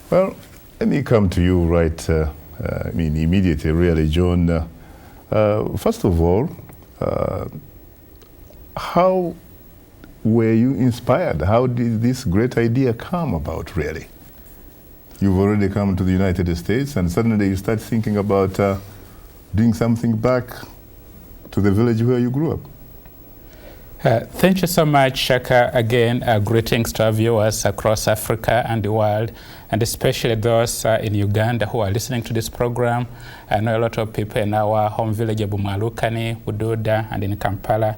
Well, let me come to you immediately, really, John. First of all, how were you inspired? How did this great idea come about, really? You've already come to the United States, and suddenly you start thinking about doing something back to the village where you grew up. Thank you so much, Shaka. Again, greetings to our viewers across Africa and the world, and especially those in Uganda who are listening to this program. I know a lot of people in our home village of Bumalukani, Bududa, and in Kampala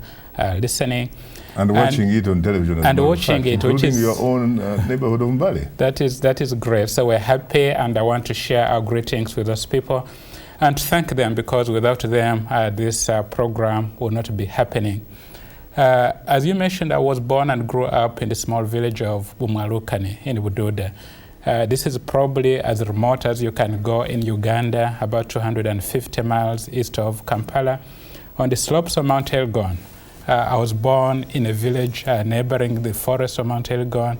listening. And watching it on television. And watching it, including which is your own neighborhood of Mbale. That is great. So we're happy, and I want to share our greetings with those people and thank them, because without them, this program will not be happening. As you mentioned, I was born and grew up in the small village of Bumalukani in Bududa. This is probably as remote as you can go in Uganda, about 250 miles east of Kampala, on the slopes of Mount Elgon. I was born in a village neighboring the forest of Mount Elgon.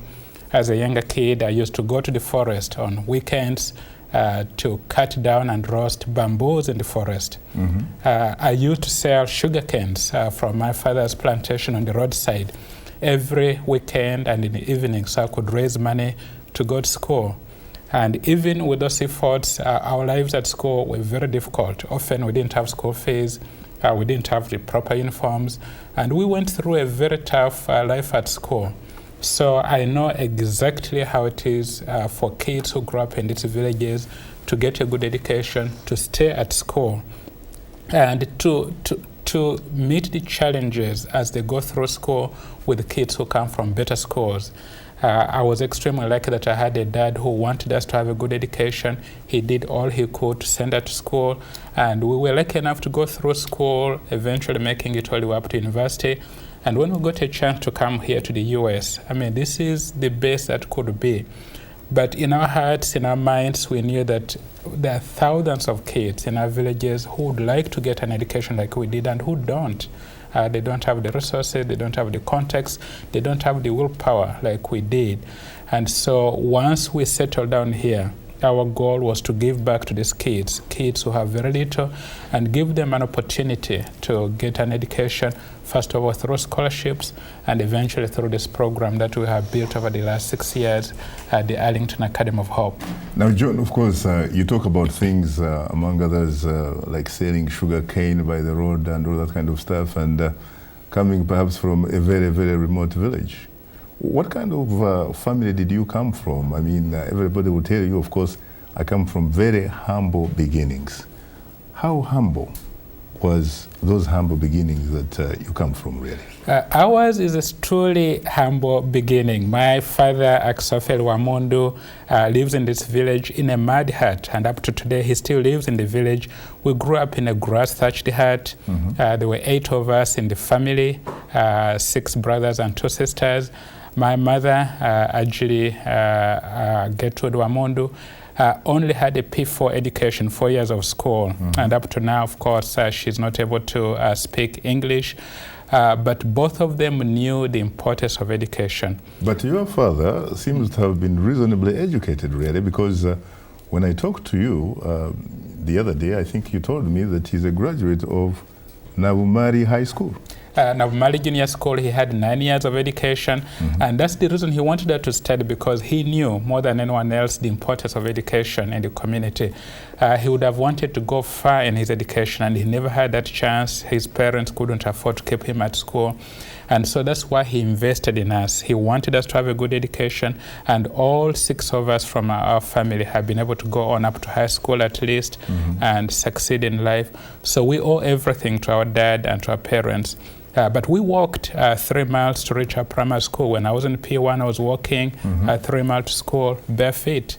As a younger kid, I used to go to the forest on weekends to cut down and roast bamboos in the forest. Mm-hmm. I used to sell sugar canes from my father's plantation on the roadside every weekend and in the evening, so I could raise money to go to school. And even with those efforts, our lives at school were very difficult. Often we didn't have school fees, we didn't have the proper uniforms, and we went through a very tough life at school. So I know exactly how it is for kids who grow up in these villages to get a good education, to stay at school, and to meet the challenges as they go through school with the kids who come from better schools. I was extremely lucky that I had a dad who wanted us to have a good education. He did all he could to send us to school, and we were lucky enough to go through school, eventually making it all the way up to university. And when we got a chance to come here to the US, I mean, this is the best that could be. But in our hearts, in our minds, we knew that there are thousands of kids in our villages who would like to get an education like we did and who don't. They don't have the resources, they don't have the context, they don't have the willpower like we did. And so once we settled down here, our goal was to give back to these kids who have very little, and give them an opportunity to get an education, first of all through scholarships, and eventually through this program that we have built over the last 6 years at the Arlington Academy of Hope. Now, John, of course, you talk about things, among others, like selling sugar cane by the road and all that kind of stuff, and coming perhaps from a very, very remote village. What kind of family did you come from? I mean, everybody will tell you, of course, I come from very humble beginnings. How humble was those humble beginnings that you come from, really? Ours is a truly humble beginning. My father, Aksofel Wamundu, lives in this village in a mud hut, and up to today he still lives in the village. We grew up in a grass-thatched hut. Mm-hmm. There were 8 of us in the family, 6 brothers and 2 sisters. My mother, Gertrude Wamundu, only had a P4 education, 4 years of school. Mm-hmm. And up to now, of course, she's not able to speak English. But both of them knew the importance of education. But your father seems to have been reasonably educated, really, because when I talked to you the other day, I think you told me that he's a graduate of Nabumari High School. Nabumali Junior School, he had 9 years of education, mm-hmm. and that's the reason he wanted her to study, because he knew more than anyone else the importance of education in the community. He would have wanted to go far in his education, and he never had that chance. His parents couldn't afford to keep him at school, and so that's why he invested in us. He wanted us to have a good education, and all 6 of us from our family have been able to go on up to high school at least, mm-hmm. and succeed in life. So we owe everything to our dad and to our parents. But we walked 3 miles to reach our primary school. When I was in P1, I was walking mm-hmm. 3 miles to school barefoot.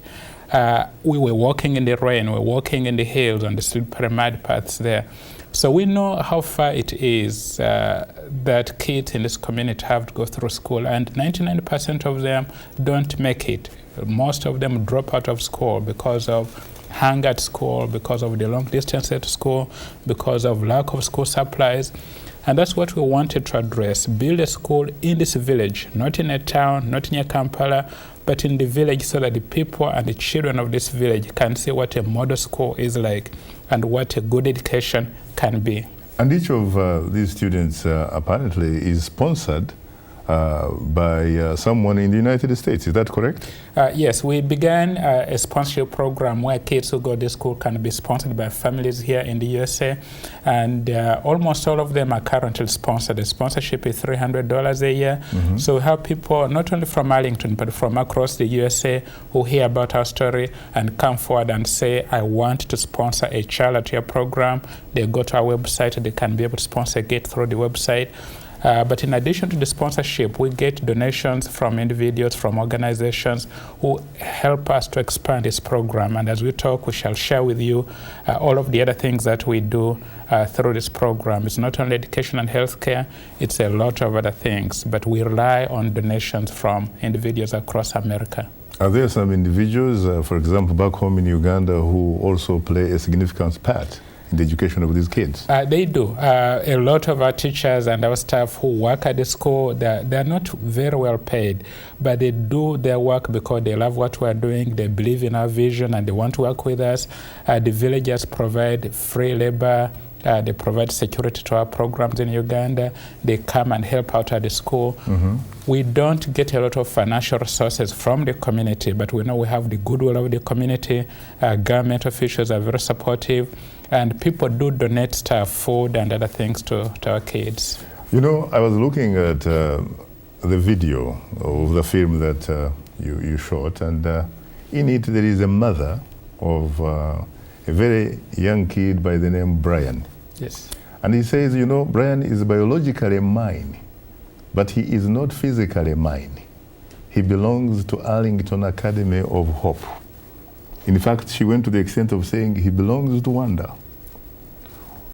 We were walking in the rain, we were walking in the hills on the slippery mud paths there. So we know how far it is that kids in this community have to go through school, and 99% of them don't make it. Most of them drop out of school because of hunger at school, because of the long distance at school, because of lack of school supplies. And that's what we wanted to address, build a school in this village, not in a town, not near Kampala, but in the village, so that the people and the children of this village can see what a model school is like and what a good education can be. And each of these students apparently is sponsored by someone in the United States. Is that correct? Yes, we began a sponsorship program where kids who go to school can be sponsored by families here in the USA, and almost all of them are currently sponsored. The sponsorship is $300 a year. Mm-hmm. So we have people not only from Arlington but from across the USA who hear about our story and come forward and say, I want to sponsor a child at your program. They go to our website, they can be able to sponsor a kid through the website. But in addition to the sponsorship, we get donations from individuals, from organizations who help us to expand this program. And as we talk, we shall share with you all of the other things that we do through this program. It's not only education and healthcare, it's a lot of other things, but we rely on donations from individuals across America. Are there some individuals, for example, back home in Uganda, who also play a significant part in the education of these kids? They do. A lot of our teachers and our staff who work at the school, they're not very well paid, but they do their work because they love what we're doing, they believe in our vision, and they want to work with us. The villagers provide free labor. They provide security to our programs in Uganda. They come and help out at the school. Mm-hmm. We don't get a lot of financial resources from the community, but we know we have the goodwill of the community. Government officials are very supportive, and people do donate stuff, food and other things to our kids. You know, I was looking at the video of the film that you shot, and in it there is a mother of a very young kid by the name Brian. Yes. And he says, you know, Brian is biologically mine, but he is not physically mine. He belongs to Arlington Academy of Hope. In fact, she went to the extent of saying he belongs to Wanda.